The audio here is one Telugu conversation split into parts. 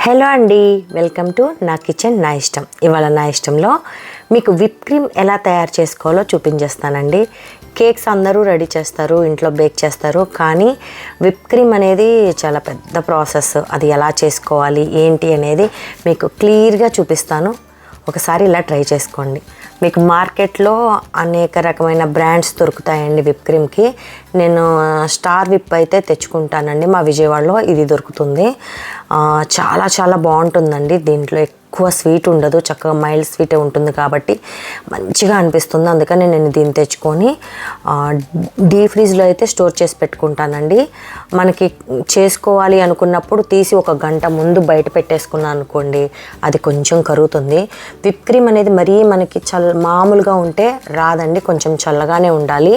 హలో అండి, వెల్కమ్ టు నా కిచెన్ నా ఇష్టం. ఇవాళ నా ఇష్టంలో మీకు విప్ క్రీమ్ ఎలా తయారు చేసుకోవాలో చూపించేస్తానండి. కేక్స్ అందరూ రెడీ చేస్తారు, ఇంట్లో బేక్ చేస్తారు, కానీ విప్ క్రీమ్ అనేది చాలా పెద్ద ప్రాసెస్. అది ఎలా చేసుకోవాలి ఏంటి అనేది మీకు క్లియర్గా చూపిస్తాను. ఒకసారి ఇలా ట్రై చేసుకోండి. మీకు మార్కెట్లో అనేక రకమైన బ్రాండ్స్ దొరుకుతాయండి విప్ క్రీమ్కి. నేను స్టార్ విప్ అయితే తెచ్చుకుంటానండి, మా విజయవాడలో ఇది దొరుకుతుంది. చాలా చాలా బాగుంటుందండి. దీంట్లో ఎక్కువ స్వీట్ ఉండదు, చక్కగా మైల్డ్ స్వీటే ఉంటుంది కాబట్టి మంచిగా అనిపిస్తుంది. అందుకని నేను దీన్ని తెచ్చుకొని డీప్ ఫ్రీజ్లో అయితే స్టోర్ చేసి పెట్టుకుంటానండి. మనకి చేసుకోవాలి అనుకున్నప్పుడు తీసి ఒక గంట ముందు బయట పెట్టేసుకున్నాను అనుకోండి, అది కొంచెం కరుగుతుంది. విప్ క్రీమ్ అనేది మరీ మనకి మామూలుగా ఉంటే రాదండి, కొంచెం చల్లగానే ఉండాలి.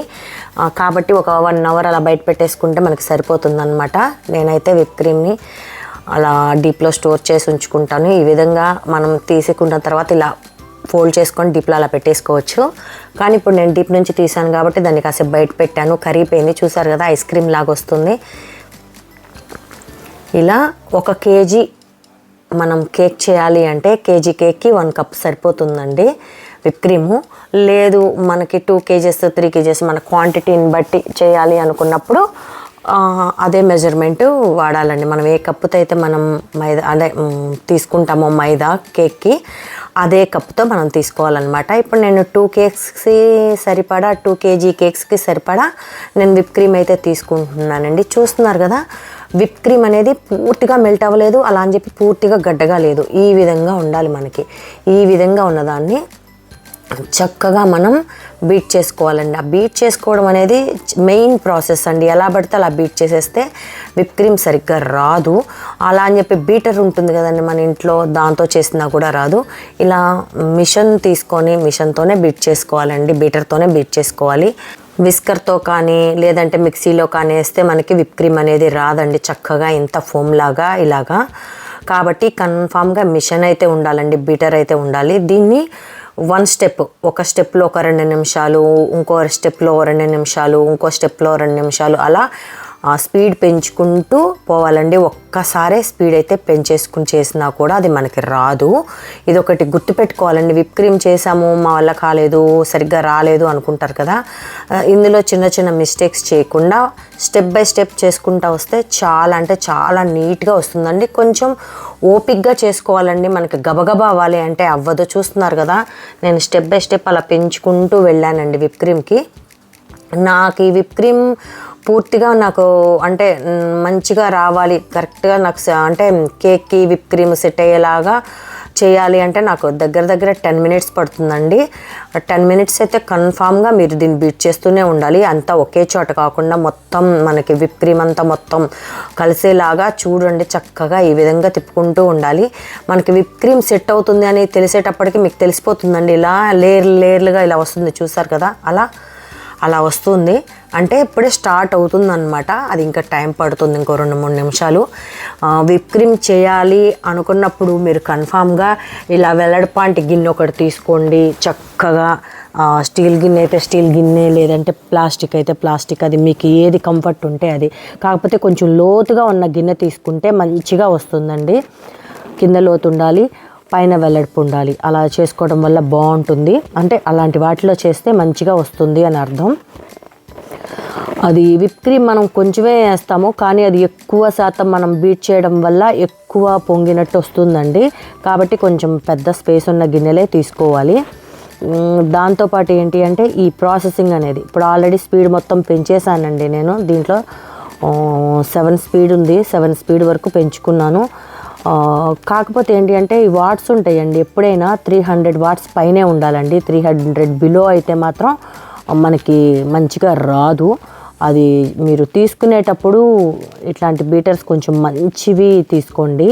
కాబట్టి ఒక 1 అవర్ అలా బయట పెట్టేసుకుంటే మనకి సరిపోతుంది అనమాట. నేనైతే విప్ క్రీమ్ని అలా డీప్లో స్టోర్ చేసి ఉంచుకుంటాను. ఈ విధంగా మనం తీసుకున్న తర్వాత ఇలా ఫోల్డ్ చేసుకొని డీప్లో అలా పెట్టేసుకోవచ్చు. కానీ ఇప్పుడు నేను డీప్ నుంచి తీసాను కాబట్టి దాన్ని కాసేపు బయట పెట్టాను, కరిగిపోయింది. చూసారు కదా, ఐస్ క్రీమ్ లాగా వస్తుంది. ఇలా 1 కేజీ మనం కేక్ చేయాలి అంటే కేజీ కేక్కి 1 కప్ సరిపోతుందండి విప్ క్రీము. లేదు మనకి 2 కేజెస్ 3 కేజెస్ మన క్వాంటిటీని బట్టి చేయాలి అనుకున్నప్పుడు అదే మెజర్మెంట్ వాడాలండి. మనం ఏ కప్పుతో అయితే మనం మైదా అదే తీసుకుంటామో మైదా కేక్కి, అదే కప్పుతో మనం తీసుకోవాలన్నమాట. ఇప్పుడు నేను 2 కేక్స్కి సరిపడా 2 కేజీ కేక్స్కి సరిపడా నేను విప్ క్రీమ్ అయితే తీసుకుంటున్నానండి. చూస్తున్నారు కదా, విప్ క్రీమ్ అనేది పూర్తిగా మెల్ట్ అవ్వలేదు, అలా అని చెప్పి పూర్తిగా గడ్డగా లేదు. ఈ విధంగా ఉండాలి మనకి. ఈ విధంగా ఉన్నదాన్ని చక్కగా మనం బీట్ చేసుకోవాలండి. ఆ బీట్ చేసుకోవడం అనేది మెయిన్ ప్రాసెస్ అండి. ఎలా పడితే అలా బీట్ చేసేస్తే విప్ క్రీమ్ సరిగ్గా రాదు. అలా అని చెప్పి బీటర్ ఉంటుంది కదండి మన ఇంట్లో, దాంతో చేసినా కూడా రాదు. ఇలా మిషన్ తీసుకొని మిషన్తోనే బీట్ చేసుకోవాలండి, బీటర్తోనే బీట్ చేసుకోవాలి. విస్కర్తో కానీ లేదంటే మిక్సీలో కానీ వేస్తే మనకి విప్ క్రీమ్ అనేది రాదండి చక్కగా ఇంత ఫోమ్ లాగా ఇలాగా. కాబట్టి కన్ఫామ్గా మిషన్ అయితే ఉండాలండి, బీటర్ అయితే ఉండాలి. దీన్ని 1 స్టెప్, ఒక స్టెప్లో ఒక 2 నిమిషాలు, ఇంకో స్టెప్లో 2 నిమిషాలు, ఇంకో స్టెప్లో 2 నిమిషాలు, అలా స్పీడ్ పెంచుకుంటూ పోవాలండి. ఒక్కసారే స్పీడ్ అయితే పెంచేసుకుని చేసినా కూడా అది మనకి రాదు. ఇది ఒకటి గుర్తుపెట్టుకోవాలండి. విప్ క్రీమ్ చేసాము, మా వల్ల కాలేదు, సరిగ్గా రాలేదు అనుకుంటారు కదా, ఇందులో చిన్న చిన్న మిస్టేక్స్ చేయకుండా స్టెప్ బై స్టెప్ చేసుకుంటూ వస్తే చాలా అంటే చాలా నీట్గా వస్తుందండి. కొంచెం ఓపిక్గా చేసుకోవాలండి. మనకి గబగబా అవ్వాలి అంటే అవ్వదు. చూస్తున్నారు కదా, నేను స్టెప్ బై స్టెప్ అలా పెంచుకుంటూ వెళ్ళానండి విప్ క్రీమ్కి. నాకు ఈ విప్ క్రీమ్ పూర్తిగా నాకు అంటే మంచిగా రావాలి, కరెక్ట్గా నాకు అంటే కేక్కి విప్ క్రీమ్ సెట్ అయ్యేలాగా చేయాలి అంటే నాకు దగ్గర 10 మినిట్స్ పడుతుందండి. 10 మినిట్స్ అయితే కన్ఫామ్గా మీరు దీన్ని బీట్ చేస్తూనే ఉండాలి. అంతా ఒకే చోట కాకుండా మొత్తం మనకి విప్ క్రీమ్ అంతా మొత్తం కలిసేలాగా చూడండి, చక్కగా ఈ విధంగా తిప్పుకుంటూ ఉండాలి. మనకి విప్ క్రీమ్ సెట్ అవుతుంది అని తెలిసేటప్పటికి మీకు తెలిసిపోతుందండి. ఇలా లేయర్లుగా ఇలా వస్తుంది, చూసారు కదా, అలా వస్తుంది. అంటే ఇప్పుడే స్టార్ట్ అవుతుంది అనమాట. అది ఇంకా టైం పడుతుంది, ఇంకో 2-3 నిమిషాలు. విప్ క్రీమ్ చేయాలి అనుకున్నప్పుడు మీరు కన్ఫామ్గా ఇలా వెల్లడపాంటి గిన్నె ఒకటి తీసుకోండి. చక్కగా స్టీల్ గిన్నె అయితే స్టీల్ గిన్నె, లేదంటే ప్లాస్టిక్ అయితే ప్లాస్టిక్, అది మీకు ఏది కంఫర్ట్ ఉంటే అది. కాకపోతే కొంచెం లోతుగా ఉన్న గిన్నె తీసుకుంటే మంచిగా వస్తుందండి. కింద లోతు ఉండాలి, పైన వెల్లడిపు ఉండాలి. అలా చేసుకోవడం వల్ల బాగుంటుంది. అంటే అలాంటి వాటిలో చేస్తే మంచిగా వస్తుంది అని అర్థం. అది విప్ క్రీమ్ మనం కొంచెమే వేస్తాము, కానీ అది ఎక్కువ శాతం మనం బీట్ చేయడం వల్ల ఎక్కువ పొంగినట్టు వస్తుందండి. కాబట్టి కొంచెం పెద్ద స్పేస్ ఉన్న గిన్నెలే తీసుకోవాలి. దాంతోపాటు ఏంటి అంటే ఈ ప్రాసెసింగ్ అనేది ఇప్పుడు ఆల్రెడీ స్పీడ్ మొత్తం పెంచేసానండి. నేను దీంట్లో 7 స్పీడ్ ఉంది, 7 స్పీడ్ వరకు పెంచుకున్నాను. కాకపోతే ఏంటి అంటే ఈ వాట్స్ ఉంటాయండి, ఎప్పుడైనా 300 వాట్స్ పైనే ఉండాలండి. 300 బిలో అయితే మాత్రం మనకి మంచిగా రాదు. అది మీరు తీసుకునేటప్పుడు ఇట్లాంటి బీటర్స్ కొంచెం మంచివి తీసుకోండి.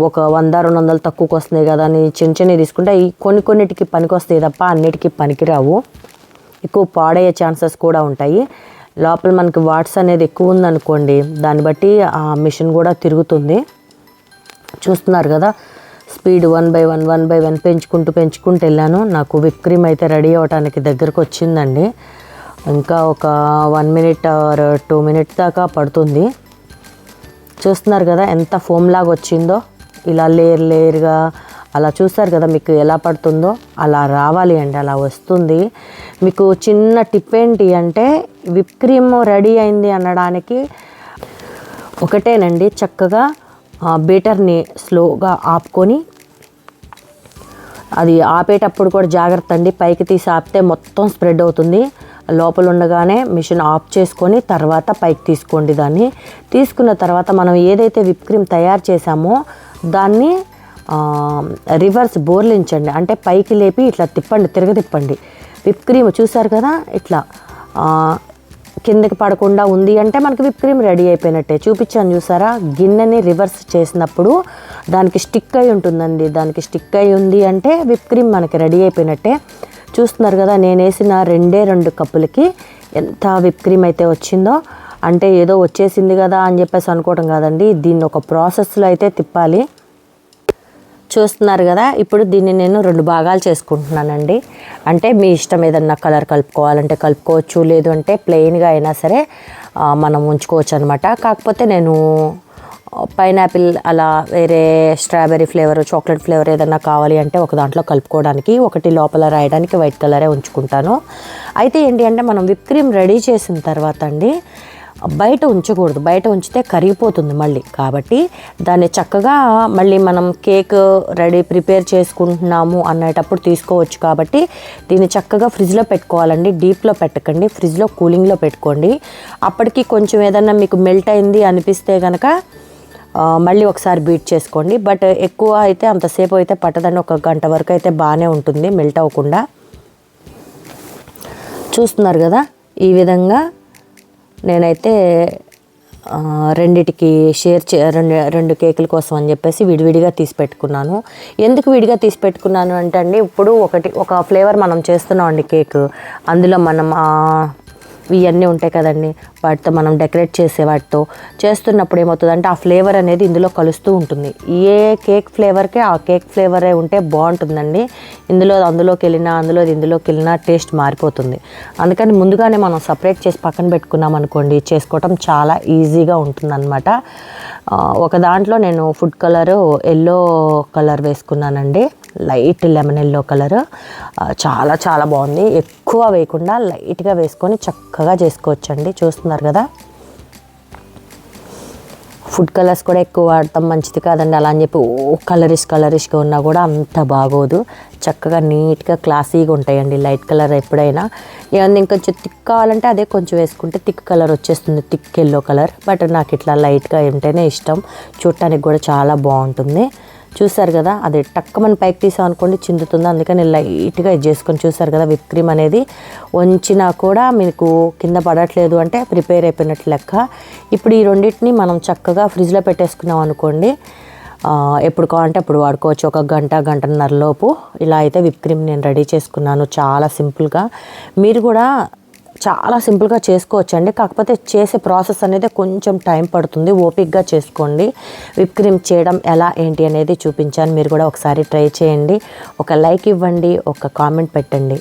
ఒక 100-200 తక్కువకి వస్తున్నాయి కదా అని చిన్నవి తీసుకుంటే ఈ కొన్నిటికి పనికి వస్తాయి తప్ప అన్నిటికీ పనికిరావు. ఎక్కువ పాడయ్యే ఛాన్సెస్ కూడా ఉంటాయి. లోపల మనకి వాట్స్ అనేది ఎక్కువ ఉందనుకోండి, దాన్ని బట్టి ఆ మిషన్ కూడా తిరుగుతుంది. చూస్తున్నారు కదా, స్పీడ్ 1 by 1 పెంచుకుంటూ వెళ్ళాను. నాకు విప్ క్రీమ్ అయితే రెడీ అవ్వడానికి దగ్గరకు వచ్చిందండి. ఇంకా ఒక 1 minute or 2 minutes దాకా పడుతుంది. చూస్తున్నారు కదా ఎంత ఫోమ్ లాగా వచ్చిందో. ఇలా లేయర్గా అలా చూస్తారు కదా, మీకు ఎలా పడుతుందో అలా రావాలి అండి, అలా వస్తుంది. మీకు చిన్న టిప్ ఏంటి అంటే విప్ క్రీమ్ రెడీ అయింది అనడానికి ఒకటేనండి, చక్కగా బీటర్ని స్లోగా ఆపుకొని, అది ఆపేటప్పుడు కూడా జాగ్రత్త అండి, పైకి తీసి ఆపితే మొత్తం స్ప్రెడ్ అవుతుంది. లోపల ఉండగానే మిషన్ ఆఫ్ చేసుకొని తర్వాత పైకి తీసుకోండి. దాన్ని తీసుకున్న తర్వాత మనం ఏదైతే విప్ క్రీమ్ తయారు చేసామో దాన్ని రివర్స్ బోర్లించండి, అంటే పైకి లేపి ఇట్లా తిప్పండి. విప్ క్రీమ్ చూసారు కదా, ఇట్లా కిందకి పడకుండా ఉంది అంటే మనకి విప్ క్రీమ్ రెడీ అయిపోయినట్టే. చూపించాను చూసారా, గిన్నెని రివర్స్ చేసినప్పుడు దానికి స్టిక్ అయి ఉంటుందండి, దానికి స్టిక్ అయి ఉంది అంటే విప్ క్రీమ్ మనకి రెడీ అయిపోయినట్టే. చూస్తున్నారు కదా, నేను వేసిన 2 కప్పులకి ఎంత విప్ క్రీమ్ అయితే వచ్చిందో. అంటే ఏదో వచ్చేసింది కదా అని చెప్పేసి అనుకోవడం కాదండి, దీన్ని ఒక ప్రాసెస్లో అయితే తిప్పాలి. చూస్తున్నారు కదా, ఇప్పుడు దీన్ని నేను 2 భాగాలు చేసుకుంటున్నానండి. అంటే మీ ఇష్టం, ఏదన్నా కలర్ కలుపుకోవాలంటే కలుపుకోవచ్చు, లేదు అంటే ప్లెయిన్గా అయినా సరే మనం ఉంచుకోవచ్చు అనమాట. కాకపోతే నేను పైనాపిల్ అలా వేరే స్ట్రాబెర్రీ ఫ్లేవర్, చాక్లెట్ ఫ్లేవర్ ఏదన్నా కావాలి అంటే ఒక దాంట్లో కలుపుకోవడానికి, ఒకటి లోపల రాయడానికి వైట్ కలరే ఉంచుకుంటాను. అయితే ఏంటి అంటే మనం విప్ క్రీమ్ రెడీ చేసిన తర్వాత అండి బయట ఉంచకూడదు, బయట ఉంచితే కరిగిపోతుంది మళ్ళీ. కాబట్టి దాన్ని చక్కగా మళ్ళీ మనం కేక్ ప్రిపేర్ చేసుకుంటున్నాము అనేటప్పుడు తీసుకోవచ్చు. కాబట్టి దీన్ని చక్కగా ఫ్రిడ్జ్లో పెట్టుకోవాలండి, డీప్లో పెట్టకండి, ఫ్రిడ్జ్లో కూలింగ్లో పెట్టుకోండి. అప్పటికి కొంచెం ఏదన్నా మీకు మెల్ట్ అయింది అనిపిస్తే కనుక మళ్ళీ ఒకసారి బీట్ చేసుకోండి. బట్ ఎక్కువ అయితే అంతసేపు అయితే పట్టదండి, 1 గంట వరకు అయితే బాగానే ఉంటుంది మెల్ట్ అవ్వకుండా. చూస్తున్నారు కదా, ఈ విధంగా నేనైతే రెండిటికి రెండు కేకుల కోసం అని చెప్పేసి విడివిడిగా తీసి పెట్టుకున్నాను. ఎందుకు విడిగా తీసి పెట్టుకున్నాను అంటే అండి, ఇప్పుడు ఒక ఫ్లేవర్ మనం చేస్తున్నాం అండి కేక్, అందులో మనం ఇవన్నీ ఉంటాయి కదండి, వాటితో మనం డెకరేట్ చేసే వాటితో చేస్తున్నప్పుడు ఏమవుతుందంటే ఆ ఫ్లేవర్ అనేది ఇందులో కలుస్తూ ఉంటుంది. ఏ కేక్ ఫ్లేవర్కి ఆ కేక్ ఫ్లేవరే ఉంటే బాగుంటుందండి. అందులోకి వెళ్ళినా టేస్ట్ మారిపోతుంది. అందుకని ముందుగానే మనం సపరేట్ చేసి పక్కన పెట్టుకున్నాం అనుకోండి, చేసుకోవటం చాలా ఈజీగా ఉంటుందన్నమాట. ఒక దాంట్లో నేను ఫుడ్ కలరు ఎల్లో కలర్ వేసుకున్నానండి, లైట్ లెమన్ ఎల్లో కలర్. చాలా చాలా బాగుంది. ఎక్కువ వేయకుండా లైట్గా వేసుకొని చక్కగా చేసుకోవచ్చండి. చూస్తున్నారు కదా, ఫుడ్ కలర్స్ కూడా ఎక్కువ వాడతాం మంచిది కాదండి. అలా అని చెప్పి కలరిష్గా ఉన్నా కూడా అంత బాగోదు. చక్కగా నీట్గా క్లాసీగా ఉంటాయండి లైట్ కలర్ ఎప్పుడైనా. ఏమన్నా ఇంకొంచెం థిక్ కావాలంటే అదే కొంచెం వేసుకుంటే థిక్ కలర్ వచ్చేస్తుంది, థిక్ ఎల్లో కలర్. బట్ నాకు ఇట్లా లైట్గా ఉంటేనే ఇష్టం, చూడటానికి కూడా చాలా బాగుంటుంది. చూసారు కదా, అది టక్కమని పైకి తీసాం అనుకోండి చిందుతుంది. అందుకని లైట్గా ఇది చేసుకొని చూసారు కదా, విప్ క్రీమ్ అనేది వంచినా కూడా మీకు కింద పడట్లేదు అంటే ప్రిపేర్ అయిపోయినట్లు లెక్క. ఇప్పుడు ఈ రెండింటిని మనం చక్కగా ఫ్రిడ్జ్లో పెట్టేసుకున్నాం అనుకోండి, ఎప్పుడు కావాలంటే అప్పుడు వాడుకోవచ్చు. 1 గంటన్నర లోపు ఇలా అయితే విప్ క్రీమ్ నేను రెడీ చేసుకున్నాను. చాలా సింపుల్గా, మీరు కూడా చాలా సింపుల్గా చేసుకోవచ్చు అండి. కాకపోతే చేసే ప్రాసెస్ అనేది కొంచెం టైం పడుతుంది, ఓపిక్గా చేసుకోండి. విప్ క్రీమ్ చేయడం ఎలా ఏంటి అనేది చూపించాను, మీరు కూడా ఒకసారి ట్రై చేయండి. ఒక లైక్ ఇవ్వండి, ఒక కామెంట్ పెట్టండి.